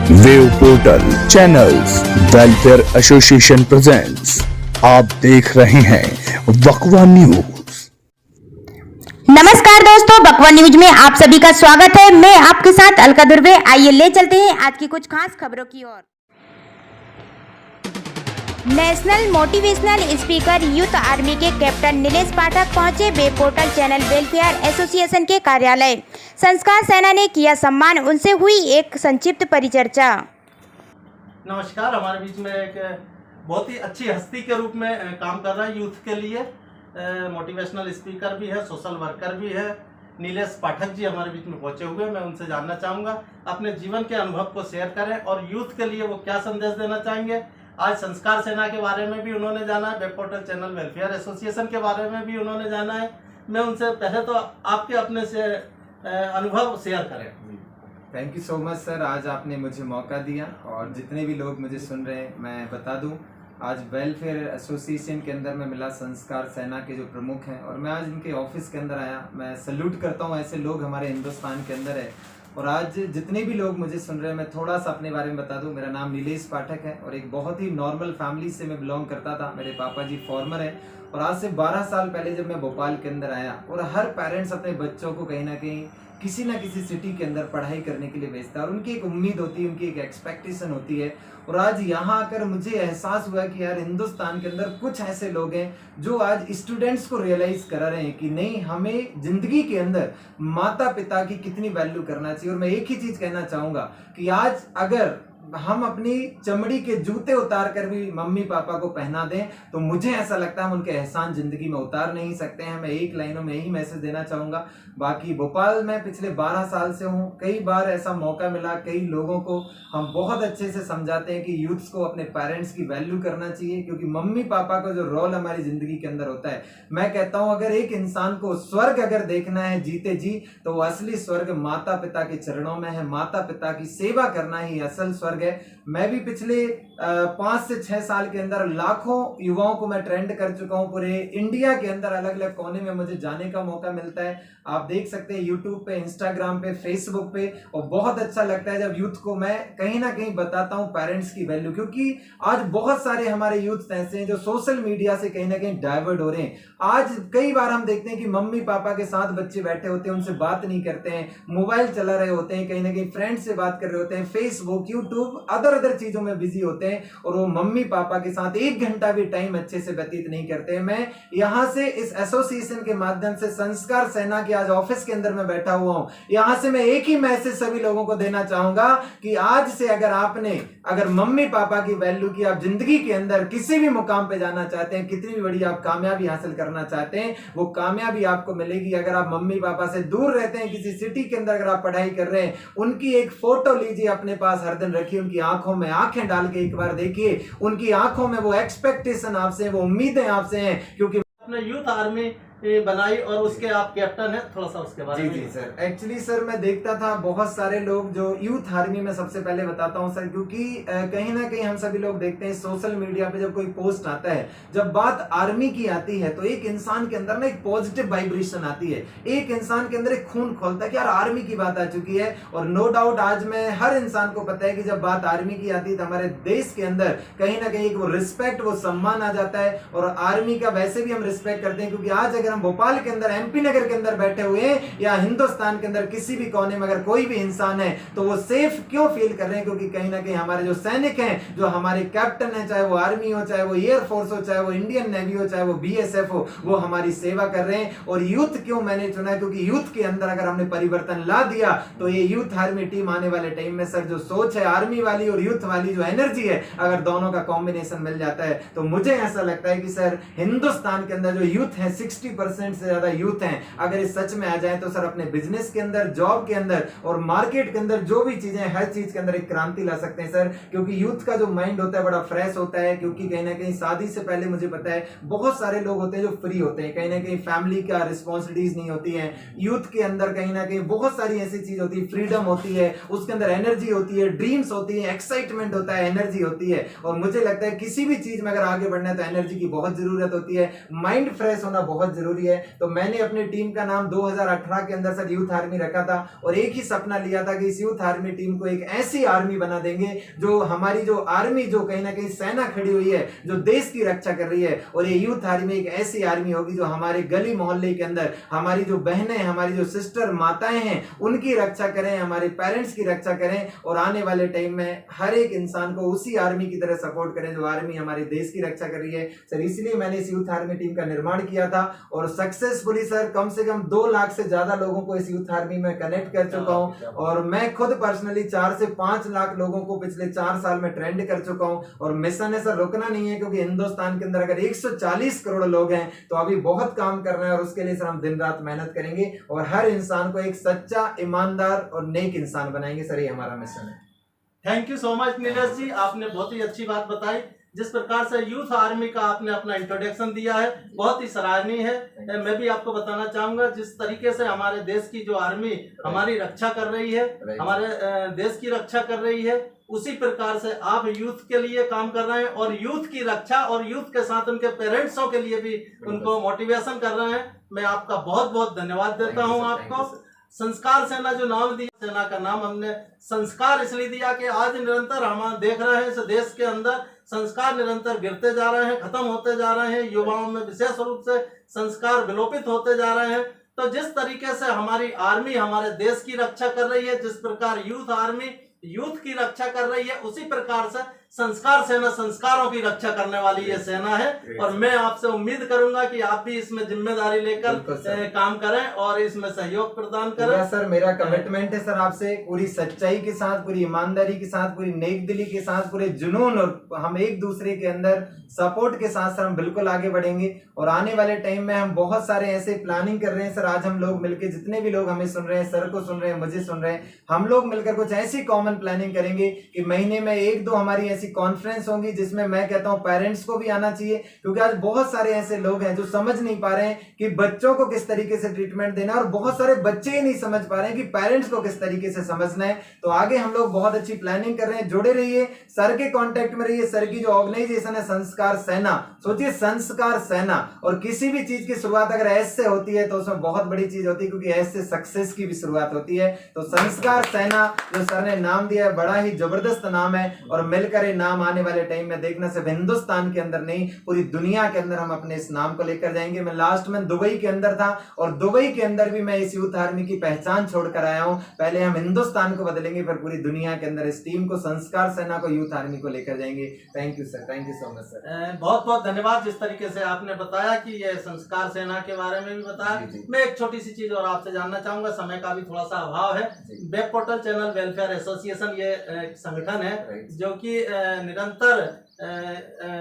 Wave portal channels welfare association presents. आप देख रहे हैं बकवा न्यूज। नमस्कार दोस्तों, बकवा न्यूज में आप सभी का स्वागत है। मैं आपके साथ अलका दुर्वे। आइए ले चलते हैं आज की कुछ खास खबरों की ओर। National motivational speaker youth army के कैप्टन नीलेश पाठक पहुंचे web portal channel welfare association के कार्यालय। संस्कार सेना ने किया सम्मान, उनसे हुई एक संक्षिप्त परिचर्चा। नमस्कार, हमारे बीच में एक बहुत ही अच्छी हस्ती के रूप में काम कर रहा है यूथ के लिए। मोटिवेशनल स्पीकर भी है, सोशल वर्कर भी है। नीलेश पाठक जी हमारे बीच में पहुंचे हुए, मैं उनसे जानना चाहूँगा अपने जीवन के अनुभव को शेयर करें और यूथ के लिए वो क्या संदेश देना चाहेंगे। आज संस्कार सेना के बारे में भी उन्होंने जाना है, web portal channel welfare association के बारे में भी उन्होंने जाना है। मैं उनसे पहले तो आपके अपने से अनुभव शेयर करें। Thank you so much sir, आज आपने मुझे मौका दिया और जितने भी लोग मुझे सुन रहे हैं मैं बता दूं, आज वेलफेयर एसोसिएशन के अंदर मैं मिला संस्कार सेना के जो प्रमुख हैं और मैं आज इनके ऑफिस के अंदर आया। मैं सल्यूट करता हूं, ऐसे लोग हमारे हिंदुस्तान के अंदर है। और आज जितने भी लोग मुझे सुन रहे हैं, मैं थोड़ा सा अपने बारे में बता दूं। मेरा नाम नीलेश पाठक है और एक बहुत ही नॉर्मल फैमिली से मैं बिलोंग करता था। मेरे पापा जी फॉर्मर है और आज से 12 साल पहले जब मैं भोपाल के अंदर आया, और हर पेरेंट्स अपने बच्चों को कहीं ना कहीं किसी ना किसी सिटी के अंदर पढ़ाई करने के लिए भेजता है और उनकी एक उम्मीद होती है, उनकी एक एक्सपेक्टेशन होती है। और आज यहाँ आकर मुझे एहसास हुआ कि यार हिंदुस्तान के अंदर कुछ ऐसे लोग हैं जो आज स्टूडेंट्स को रियलाइज करा रहे हैं कि नहीं, हमें जिंदगी के अंदर माता पिता की कितनी वैल्यू करना चाहिए। और मैं एक ही चीज कहना चाहूंगा कि आज अगर हम अपनी चमड़ी के जूते उतार कर भी मम्मी पापा को पहना दें तो मुझे ऐसा लगता है हम उनके एहसान जिंदगी में उतार नहीं सकते हैं। मैं एक लाइनों में यही मैसेज देना चाहूंगा। बाकी भोपाल में पिछले 12 साल से हूँ, कई बार ऐसा मौका मिला, कई लोगों को हम बहुत अच्छे से समझाते हैं कि यूथ्स को अपने पेरेंट्स की वैल्यू करना चाहिए, क्योंकि मम्मी पापा का जो रोल हमारी जिंदगी के अंदर होता है, मैं कहता हूँ अगर एक इंसान को स्वर्ग अगर देखना है जीते जी, तो वो असली स्वर्ग माता पिता के चरणों में है। माता पिता की सेवा करना ही असल स्वर्ग है। मैं भी पिछले 5 से 6 साल के अंदर लाखों युवाओं को मैं ट्रेंड कर चुका हूं। पूरे इंडिया के अंदर अलग अलग कोने में मुझे जाने का मौका मिलता है। आप देख सकते हैं यूट्यूब पे, इंस्टाग्राम पे, फेसबुक पे, और बहुत अच्छा लगता है जब यूथ को मैं कहीं ना कहीं बताता हूं पेरेंट्स की वैल्यू, क्योंकि आज बहुत सारे हमारे यूथ ऐसे हैं जो सोशल मीडिया से कहीं ना कहीं डाइवर्ट हो रहे हैं। आज कई बार हम देखते हैं कि मम्मी पापा के साथ बच्चे बैठे होते हैं, उनसे बात नहीं करते हैं, मोबाइल चला रहे होते हैं, कहीं ना कहीं फ्रेंड से बात कर रहे होते हैं, फेसबुक, यूट्यूब, अदर चीजों में बिजी होते हैं और वो मम्मी पापा के साथ 1 घंटा भी टाइम अच्छे से व्यतीत नहीं करते हैं। मैं यहां से इस एसोसिएशन के माध्यम से संस्कार सेना के आज ऑफिस के अंदर मैं बैठा हुआ हूं, यहां से मैं एक ही मैसेज सभी लोगों को देना चाहूंगा कि आज से अगर मम्मी पापा की वैल्यू की, आप जिंदगी के अंदर किसी भी मुकाम पे जाना चाहते हैं, कितनी भी बड़ी आप कामयाबी हासिल करना चाहते हैं, वो कामयाबी आपको मिलेगी। अगर आप मम्मी पापा से दूर रहते हैं, किसी सिटी के अंदर अगर आप पढ़ाई कर रहे हैं, उनकी एक फोटो लीजिए, अपने पास हर दिन रखिए, उनकी आंखों में आंखें डाल के एक बार देखिए, उनकी आंखों में वो एक्सपेक्टेशन आपसे, वो उम्मीदें आपसे हैं, क्योंकि अपने यूथ आर्मी बनाई और उसके आप कैप्टन है, थोड़ा सा उसके बारे में। जी सर, एक्चुअली सर मैं देखता था बहुत सारे लोग जो यूथ आर्मी में, सबसे पहले बताता हूं सर, क्योंकि कहीं ना कहीं हम सभी लोग देखते हैं सोशल मीडिया पे जब कोई पोस्ट आता है, जब बात आर्मी की आती है तो एक इंसान के अंदर ना एक पॉजिटिव वाइब्रेशन आती है, एक इंसान के अंदर एक खून खोलता है कि यार आर्मी की बात आ चुकी है। और नो डाउट आज में हर इंसान को पता है कि जब बात आर्मी की आती है तो हमारे देश के अंदर कहीं ना कहीं वो रिस्पेक्ट, वो सम्मान आ जाता है। और आर्मी का वैसे भी हम रिस्पेक्ट करते हैं, क्योंकि आज हम भोपाल के अंदर, एमपी नगर के अंदर बैठे हुए हैं या हिंदुस्तान के अंदर किसी भी कोने में अगर कोई भी इंसान है तो वो सेफ क्यों फील कर रहे हैं, क्योंकि कहीं ना कहीं हमारे जो सैनिक हैं, जो हमारे कैप्टन है, चाहे वो आर्मी हो, चाहे वो एयरफोर्स हो, चाहे वो इंडियन नेवी हो, चाहे वो बीएसएफ हो, वो हमारी सेवा कर रहे हैं। और यूथ क्यों मैंने चुना है, क्योंकि यूथ के अंदर अगर हमने परिवर्तन ला दिया तो ये यूथ आर्मी टीम आने वाले टाइम में सर, जो सोच है आर्मी वाली और यूथ वाली जो एनर्जी है, अगर दोनों का कॉम्बिनेशन मिल जाता है तो मुझे ऐसा लगता है कि सर हिंदुस्तान के अंदर जो यूथ है, 60% से ज्यादा यूथ हैं, अगर इस सच में आ जाए तो सर अपने बिजनेस के अंदर, जॉब के अंदर और मार्केट के अंदर जो भी चीजें, हर चीज के अंदर एक क्रांति ला सकते हैं सर। क्योंकि यूथ का जो माइंड होता है बड़ा फ्रेश होता है, क्योंकि कहीं ना कहीं शादी से पहले मुझे पता है बहुत सारे लोग होते हैं जो फ्री होते हैं, कहीं ना कहीं फैमिली का रिस्पॉन्सिबिलिटीज नहीं होती है। यूथ के अंदर कहीं ना कहीं बहुत सारी ऐसी चीज होती है, फ्रीडम होती है, उसके अंदर एनर्जी होती है, ड्रीम्स होती है, एक्साइटमेंट होता है, एनर्जी होती है। और मुझे लगता है किसी भी चीज में अगर आगे बढ़ना है तो एनर्जी की बहुत जरूरत होती है, माइंड फ्रेश होना बहुत जरूरी जरूरी है। तो मैंने अपनी टीम का नाम 2018 के अंदर सर यूथ आर्मी रखा था और एक ही सपना लिया था कि इस यूथ आर्मी टीम को एक ऐसी आर्मी बना देंगे जो हमारी जो आर्मी जो कहीं ना कहीं सेना खड़ी हुई है जो देश की रक्षा कर रही है, और ये यूथ आर्मी एक ऐसी आर्मी होगी जो हमारे गली मोहल्ले के अंदर हमारी जो बहनें, हमारी जो सिस्टर माताएं हैं उनकी रक्षा करें, हमारे पेरेंट्स की रक्षा करें, और आने वाले टाइम में हर एक इंसान को उसी आर्मी की तरह सपोर्ट करें जो आर्मी हमारे देश की रक्षा कर रही है। सर इसलिए मैंने इस यूथ आर्मी टीम का निर्माण किया था और सक्सेसफुली सर कम से कम 2 लाख से ज्यादा लोगों को इस यूथ आर्मी में कनेक्ट कर चुका हूं, और मैं खुद पर्सनली 4 से 5 लाख लोगों को पिछले 4 साल में ट्रेंड कर चुका हूं। और मिशन है सर रुकना नहीं है, क्योंकि हिंदुस्तान के अंदर अगर 140 करोड़ लोग हैं तो अभी बहुत काम करना है, और उसके लिए सर हम दिन रात मेहनत करेंगे और हर इंसान को एक सच्चा, ईमानदार और नेक इंसान बनाएंगे। सर ये हमारा मिशन है। Thank you so much Nilesh ji, आपने बहुत ही अच्छी बात बताई। जिस प्रकार से यूथ आर्मी का आपने अपना इंट्रोडक्शन दिया है बहुत ही सराहनीय है। मैं भी आपको बताना चाहूंगा जिस तरीके से हमारे देश की जो आर्मी हमारी रक्षा कर रही है, हमारे देश की रक्षा कर रही है, उसी प्रकार से आप यूथ के लिए काम कर रहे हैं और यूथ की रक्षा और यूथ के साथ उनके पेरेंट्सों के लिए भी उनको मोटिवेशन कर रहे हैं। मैं आपका बहुत बहुत धन्यवाद देता हूँ आपको। संस्कार सेना जो नाम दिया, सेना का नाम हमने संस्कार इसलिए दिया कि आज निरंतर हम देख रहे हैं इस देश के अंदर संस्कार निरंतर गिरते जा रहे हैं, खत्म होते जा रहे हैं, युवाओं में विशेष रूप से संस्कार विलोपित होते जा रहे हैं। तो जिस तरीके से हमारी आर्मी हमारे देश की रक्षा कर रही है, जिस प्रकार यूथ आर्मी यूथ की रक्षा कर रही है, उसी प्रकार से संस्कार सेना संस्कारों की रक्षा करने वाली ये सेना है। और मैं आपसे उम्मीद करूंगा कि आप भी इसमें जिम्मेदारी लेकर काम करें और इसमें सहयोग प्रदान करें। सर मेरा कमिटमेंट है सर आपसे, पूरी सच्चाई के साथ, पूरी ईमानदारी के साथ, पूरी नेक दिली के साथ, पूरे जुनून, और हम एक दूसरे के अंदर सपोर्ट के साथ सर हम बिल्कुल आगे बढ़ेंगे। और आने वाले टाइम में हम बहुत सारे ऐसे प्लानिंग कर रहे हैं सर। आज हम लोग मिलकर, जितने भी लोग हमें सुन रहे हैं, सर को सुन रहे हैं, मुझे सुन रहे हैं, हम लोग मिलकर कुछ ऐसी कॉमन प्लानिंग करेंगे कि महीने में 1-2 हमारी ऐसी कॉन्फ्रेंस होंगी जिसमें मैं कहता हूं पेरेंट्स को भी आना चाहिए, क्योंकि आज बहुत सारे ऐसे लोग हैं जो समझ नहीं पा रहे हैं कि बच्चों को किस तरीके से ट्रीटमेंट देना है, और बहुत सारे बच्चे ही नहीं समझ पा रहे हैं कि पेरेंट्स को किस तरीके से समझना है। तो आगे हम लोग बहुत अच्छी प्लानिंग कर रहे हैं। जुड़े रहिए, सर के कांटेक्ट में रहिए। सर की जो ऑर्गेनाइजेशन है संस्कार सेना, सोचिए संस्कार सेना, और किसी भी चीज की शुरुआत अगर एस से होती है तो उसमें बहुत बड़ी चीज होती है, क्योंकि एस से सक्सेस की भी शुरुआत होती है। तो संस्कार सेना जो सर ने नाम दिया है बड़ा ही जबरदस्त नाम है, और मिलकर ये नाम आने वाले टाइम में देखना सिर्फ हिंदुस्तान के अंदर नहीं पूरी दुनिया के अंदर हम अपने इस नाम को लेकर जाएंगे। मैं लास्ट में दुबई के अंदर था और दुबई के अंदर भी मैं इस यूथ आर्मी की पहचान छोड़कर आया हूं। पहले हम हिंदुस्तान को बदलेंगे, फिर पूरी दुनिया के अंदर इस टीम को, संस्कार सेना को, यूथ आर्मी को लेकर जाएंगे। Thank you sir, thank you so much sir. बहुत बहुत धन्यवाद। जिस तरीके से आपने बताया कि ये संस्कार सेना के बारे में भी बताया, मैं एक छोटी सी चीज और आपसे जानना चाहूंगा, समय का भी थोड़ा सा अभाव है। Web portal channel welfare association ये संगठन है जो कि निरंतर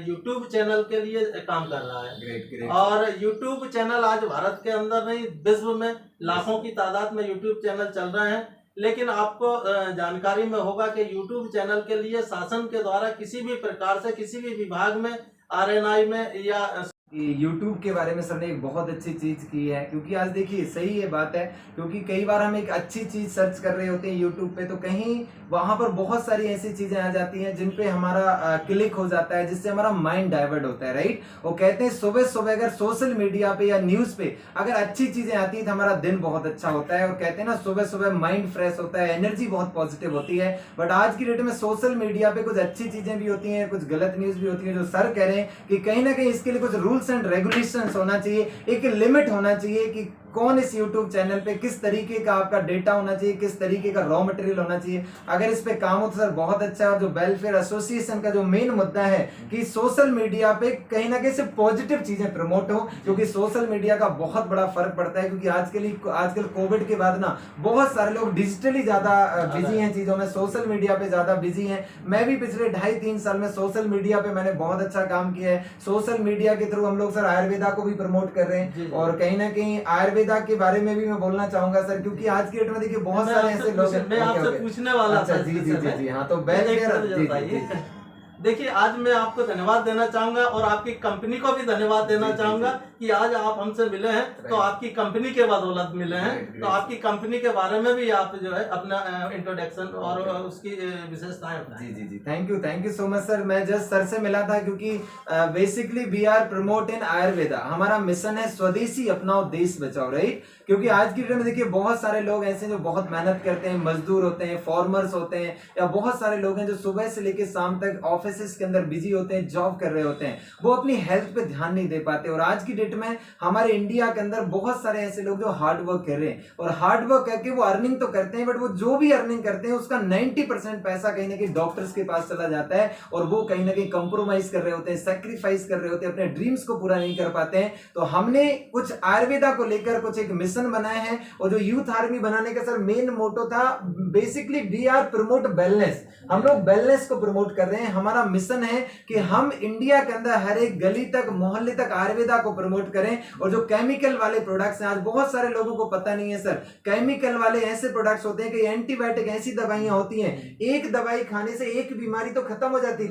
YouTube चैनल के लिए काम कर रहा है। और YouTube चैनल आज भारत के अंदर नहीं विश्व में लाखों की तादाद में YouTube चैनल चल रहे हैं। लेकिन आपको जानकारी में होगा कि YouTube चैनल के लिए शासन के द्वारा किसी भी प्रकार से किसी भी विभाग में RNI में या YouTube के बारे में सर ने एक बहुत अच्छी चीज की है, क्योंकि आज देखिए सही ये बात है, क्योंकि कई बार हम एक अच्छी चीज सर्च कर रहे होते हैं YouTube पे, तो कहीं वहां पर बहुत सारी ऐसी चीजें आ जाती हैं जिन पे हमारा क्लिक हो जाता है, जिससे हमारा माइंड डाइवर्ट होता है, राइट। वो कहते हैं सुबह सुबह अगर सोशल मीडिया पे या न्यूज पे अगर अच्छी चीजें आती है तो हमारा दिन बहुत अच्छा होता है, और कहते हैं ना सुबह सुबह माइंड फ्रेश होता है, एनर्जी बहुत पॉजिटिव होती है। बट आज की डेट में सोशल मीडिया पे कुछ अच्छी चीजें भी होती हैं, कुछ गलत न्यूज भी होती है, जो सर कह रहे हैं कि कहीं ना कहीं इसके लिए कुछ रूल्स एंड रेगुलेशंस होना चाहिए, एक लिमिट होना चाहिए कि कौन इस YouTube चैनल पे किस तरीके का आपका डेटा होना चाहिए, किस तरीके का रॉ मटेरियल होना चाहिए। अगर इस पे काम हो तो सर बहुत अच्छा है। और जो वेलफेयर एसोसिएशन का जो मेन मुद्दा है कि सोशल मीडिया पे कहीं ना कहीं से पॉजिटिव चीजें प्रमोट हो, क्योंकि सोशल मीडिया का बहुत बड़ा फर्क पड़ता है, क्योंकि आजकल कोविड के बाद ना बहुत सारे लोग डिजिटली ज्यादा बिजी हैं चीजों में, सोशल मीडिया पे ज्यादा बिजी हैं। मैं भी पिछले 2.5-3 साल में सोशल मीडिया पे मैंने बहुत अच्छा काम किया है। सोशल मीडिया के थ्रू हम लोग सर आयुर्वेदा को भी प्रमोट कर रहे हैं, और कहीं ना कहीं आयुर्वेदा के बारे में भी मैं बोलना चाहूंगा सर, क्योंकि आज की डेट में देखिए बहुत सारे ऐसे लोग हैं। मैं आपसे पूछने वाला था। जी, हाँ तो देखिए, आज मैं आपको धन्यवाद देना चाहूंगा और आपकी कंपनी को भी धन्यवाद देना चाहूंगा कि आज आप हमसे मिले हैं तो आपकी कंपनी के बदौलत मिले हैं। तो आपकी कंपनी के बारे में भी आप जो है अपना इंट्रोडक्शन और उसकी विशेषताएं बताएं। जी, thank you so much sir. मैं जस्ट सर से मिला था क्योंकि basically we are promote in Ayurveda. हमारा मिशन है स्वदेशी अपनाओ देश बचाओ, राइट। क्योंकि आज की डेट में देखिए बहुत सारे लोग ऐसे जो बहुत मेहनत करते हैं, मजदूर होते हैं, फार्मर्स होते हैं, या बहुत सारे लोग हैं जो सुबह से लेकर शाम तक ऑफिस के अंदर बिजी होते हैं, जॉब कर रहे होते हैं, वो अपनी हेल्थ पे ध्यान नहीं दे पाते। और आज की डेट में हमारे इंडिया के अंदर बहुत सारे ऐसे लोग जो हार्ड वर्क कर रहे हैं और हार्ड वर्क करके वो अर्निंग तो करते हैं, बट वो जो भी अर्निंग करते हैं उसका 90% पैसा कहीं ना कहीं डॉक्टर्स के पास चला जाता है और वो कहीं ना कहीं कंप्रोमाइज कर रहे होते हैं, सेक्रीफाइस कर रहे होते हैं, अपने ड्रीम्स को पूरा नहीं कर पाते हैं। तो हमने कुछ आयुर्वेदा को लेकर कुछ एक मिशन बनाया है और जो यूथ आर्मी बनाने का सर मेन मोटो था, basically we are promote wellness. हम लोग वेलनेस को प्रमोट कर रहे हैं। हमारा मिशन है कि हम इंडिया के अंदर हर एक गली तक, मोहल्ले तक आयुर्वेदा को प्रमोट करें। और जो केमिकल वाले प्रोडक्ट्स हैं, आज बहुत सारे लोगों को पता नहीं है सर, केमिकल वाले ऐसे प्रोडक्ट्स होते हैं कि एंटीबायोटिक ऐसी दवाइयां होती हैं, एक दवाई खाने से एक बीमारी तो खत्म हो जाती है।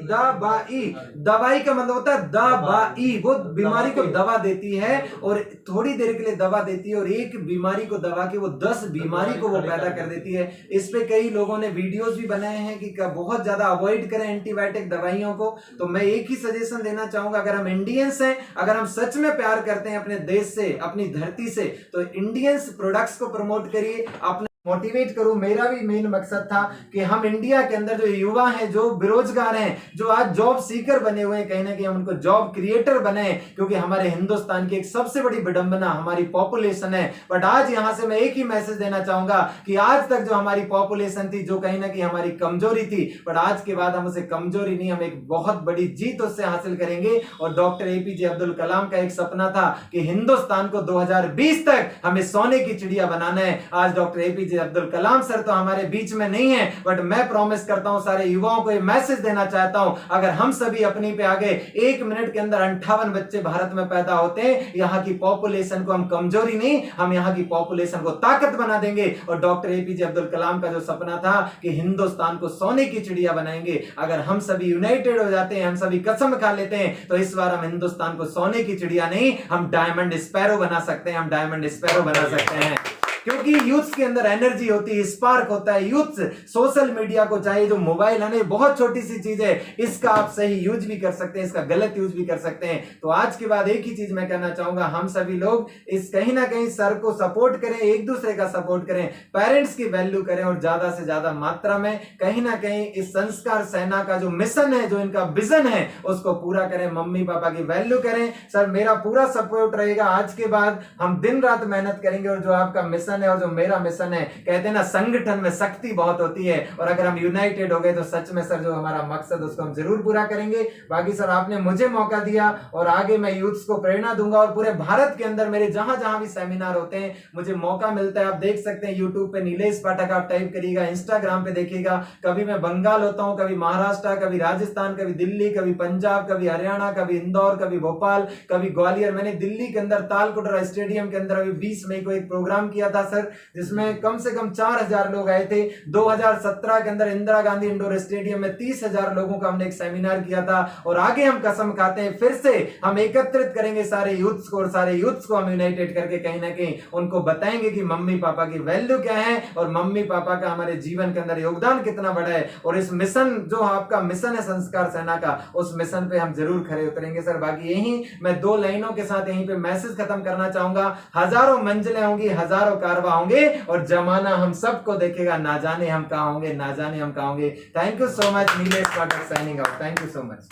दवाई का मतलब होता है दवाई, वो बीमारी को दवा देती है और थोड़ी देर के लिए दवा देती है और एक बीमारी को दबा के वो 10 बीमारी को वो पैदा कर देती है। इस पे कई लोगों ने वीडियोस भी बनाए हैं कि बहुत ज्यादा अवॉइड करें एंटीबायोटिक दवाइयों को। तो मैं एक ही सजेशन देना चाहूंगा, अगर हम इंडियंस हैं, अगर हम सच में प्यार करते हैं अपने देश से, अपनी धरती से, तो इंडियंस प्रोडक्ट्स को प्रमोट करिए, अपने मोटिवेट करूं। मेरा भी मेन मकसद था कि हम इंडिया के अंदर जो युवा हैं, जो बेरोजगार हैं, जो आज जॉब सीकर बने हुए हैं, कहीं ना कहीं हम उनको जॉब क्रिएटर बनाए। क्योंकि हमारे हिंदुस्तान की एक सबसे बड़ी विडंबना हमारी पॉपुलेशन है। बट आज यहां से मैं एक ही मैसेज देना चाहूंगा कि आज तक जो हमारी पॉपुलेशन थी, जो कहीं ना कहीं हमारी कमजोरी थी, बट आज के बाद हम उसे कमजोरी नहीं, हम एक बहुत बड़ी जीत उससे हासिल करेंगे। और डॉक्टर एपीजे अब्दुल कलाम का एक सपना था कि हिंदुस्तान को 2020 तक हमें सोने की चिड़िया बनाना है। आज doctor APJ Abdul Kalam sir तो हमारे बीच में नहीं है, बट मैं प्रॉमिस करता हूं सारे युवाओं को ये मैसेज देना चाहता हूं, अगर हम सभी अपनी पे आगे 1 मिनट के अंदर 58 बच्चे भारत में पैदा होते हैं, यहां की पॉपुलेशन को हम कमजोरी नहीं, हम यहां की पॉपुलेशन को ताकत बना देंगे। और डॉक्टर एपीजे अब्दुल कलाम का जो सपना था कि हिंदुस्तान को सोने की चिड़िया बनाएंगे, अगर हम सभी यूनाइटेड हो जाते हैं, हम सभी कसम खा लेते हैं, तो इस बार हम हिंदुस्तान को सोने की चिड़िया नहीं, हम डायमंड स्पैरो बना सकते हैं, हम डायमंड स्पैरो बना सकते हैं। क्योंकि यूथ के अंदर एनर्जी होती है, स्पार्क होता है। यूथ सोशल मीडिया को चाहिए, जो मोबाइल है ना, बहुत छोटी सी चीज है, इसका आप सही यूज भी कर सकते हैं, इसका गलत यूज भी कर सकते हैं। तो आज के बाद एक ही चीज मैं कहना चाहूंगा, हम सभी लोग इस कहीं ना कहीं सर को सपोर्ट करें, एक दूसरे का सपोर्ट करें, पेरेंट्स की वैल्यू करें और ज्यादा से ज्यादा मात्रा में कहीं ना कहीं इस संस्कार सेना का जो मिशन है, जो इनका विजन है, उसको पूरा करें। मम्मी पापा की वैल्यू करें। सर मेरा पूरा सपोर्ट रहेगा। आज के बाद हम दिन रात मेहनत करेंगे और जो आपका मिशन है और जो मेरा मिशन है, कहते हैं ना संगठन में शक्ति बहुत होती है, और अगर हम यूनाइटेड हो गए तो सच में सर जो हमारा मकसद उसको हम जरूर पूरा करेंगे। बाकी सर आपने मुझे मौका दिया और आगे मैं यूथ्स को प्रेरणा दूंगा और पूरे भारत के अंदर मेरे जहां जहां भी सेमिनार होते हैं, मुझे मौका मिलता है। आप देख सकते हैं यूट्यूब पे नीलेश पाठक आप टाइप करिएगा, इंस्टाग्राम पे देखिएगा। कभी मैं बंगाल होता हूं, कभी महाराष्ट्र, कभी राजस्थान, कभी दिल्ली, कभी पंजाब, कभी हरियाणा, कभी इंदौर, कभी भोपाल, कभी ग्वालियर। मैंने दिल्ली के अंदर तालकोटरा स्टेडियम के अंदर अभी 20 मई को एक प्रोग्राम किया था सर, जिसमें कम से कम 4000 लोग आए थे। 2017 के अंदर इंदिरा गांधी इंडोर स्टेडियम में 30,000 लोगों का हमने एक सेमिनार किया था। और आगे हम कसम खाते हैं, फिर से हम एकत्रित करेंगे सारे यूथ्स को, और सारे यूथ्स को हम यूनाइटेड करके कहीं ना कहीं उनको बताएंगे कि मम्मी पापा की वैल्यू क्या है और मम्मी पापा का हमारे जीवन के अंदर योगदान कितना बड़ा है। और इस मिशन, जो आपका मिशन है संस्कार सेना का, उस मिशन पे हम जरूर खरे उतरेंगे सर। बाकी यही मैं 2 लाइनों के साथ यहीं पे मैसेज खत्म करना चाहूंगा। हजारों मंजिलें होंगी, हजारों कारवा होंगे और जमाना हम सबको देखेगा, ना जाने हम कहां होंगे, ना जाने हम कहां होंगे। Thank you so much. Nilesh Pathak signing out. Thank you so much.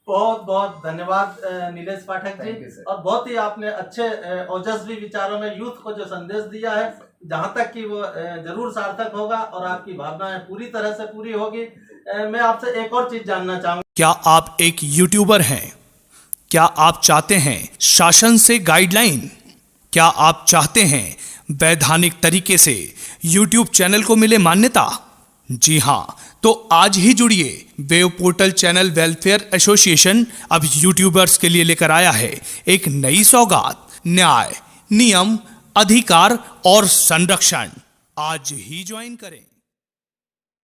बहुत बहुत धन्यवाद नीलेश पाठक जी। और बहुत ही आपने अच्छे ओजस्वी विचारों में यूथ को जो संदेश दिया है, जहां तक कि वो जरूर सार्थक होगा और आपकी भावनाएं पूरी तरह से पूरी होगी। मैं आपसे एक और चीज जानना चाहूंगा। क्या आप एक यूट्यूबर हैं? क्या आप चाहते हैं शासन से गाइडलाइन? क्या आप चाहते हैं वैधानिक तरीके से YouTube चैनल को मिले मान्यता? जी हाँ, तो आज ही जुड़िए। Web portal channel welfare association अब यूट्यूबर्स के लिए लेकर आया है एक नई सौगात, न्याय, नियम, अधिकार और संरक्षण। आज ही ज्वाइन करें।